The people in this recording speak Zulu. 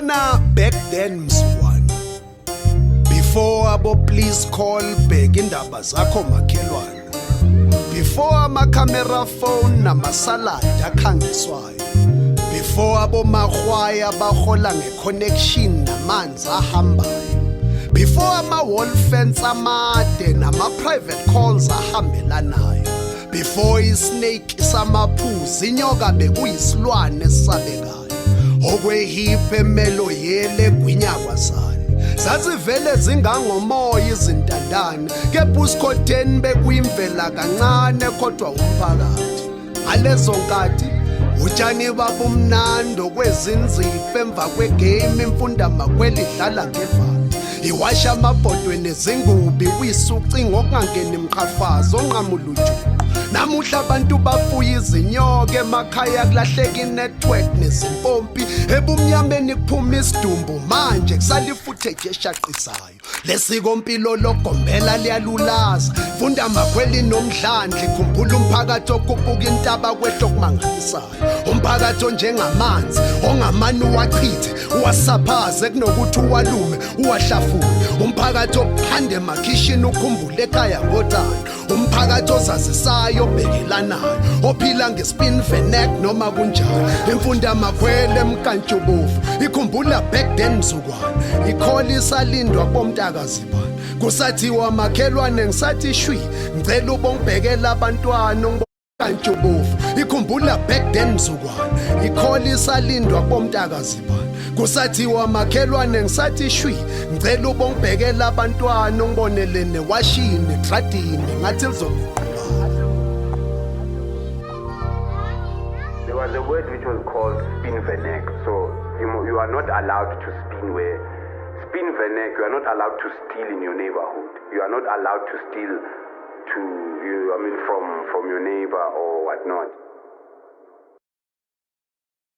Yabona back then Mzukwana, before abo please call back indaba zakho makhelwane, before ama-camera phone namasaladi akhangiswayo, before abo mahwaya bahola nge-connection namanzi ahambayo, before ama-wall fence amade nama-private calls ahambelanayo, before isnake samaphuzi inyoka bekuyisilwane esisabekayo, okwehip emelo yele gwinyakazane zazivele zingangomoya izintandane, kepha usikhotheni bekuyimvela kancane kodwa umphakathi. Ngalezo nkathi utshani babumnando kwezinzipho emva kwegame imfundamakhwela idlala ngevalo, iwasha amabhodweni ezingubi uyisucingo okungangeni mqhafazo onqamula ujuqu. Namuhla abantu bafuya izinyoka emakhaya kulahleka inetwork nezimpompi, ebumnyameni kuphuma isidumbu manje kusala ifuthe eshaqisayo. Lesikompilo logombela liyalulaza, funda amakhweli nomdlandla, ikhumbula umphakathi okhuphuka intaba kwehlo kumangalisayo, umphakathi onjengamanzi ongamane uwachithe uwasaphaze kunokuthi uwalume uwahlafune, umphakathi ophande emakhishini ukhumbule ekhaya ngotando, umphakathi ozazisayo obhekelanayo ophila ngespin venek noma kunjalo, imfundo yamakhwele emkantshubovu ikhumbula back then Mzukwana, ikhola isalindwa bomntakazibana, kusathiwa makhelwane ngisathi shwi ngicela ubongibhekela abantwana kantshubovu, ikhumbula back then Mzukwana, ikhola isalindwa bomntakazibana, kusathiwa makhelwane ngisathi shwi ngicela ubongibhekela abantwana ungibonele newashini ekladini ngathi lizokuqala. There was a word which was called spin venek. So you are not allowed to spin where spin venek. You are not allowed to steal in your neighborhood. You are not allowed to steal from your neighbor or whatnot.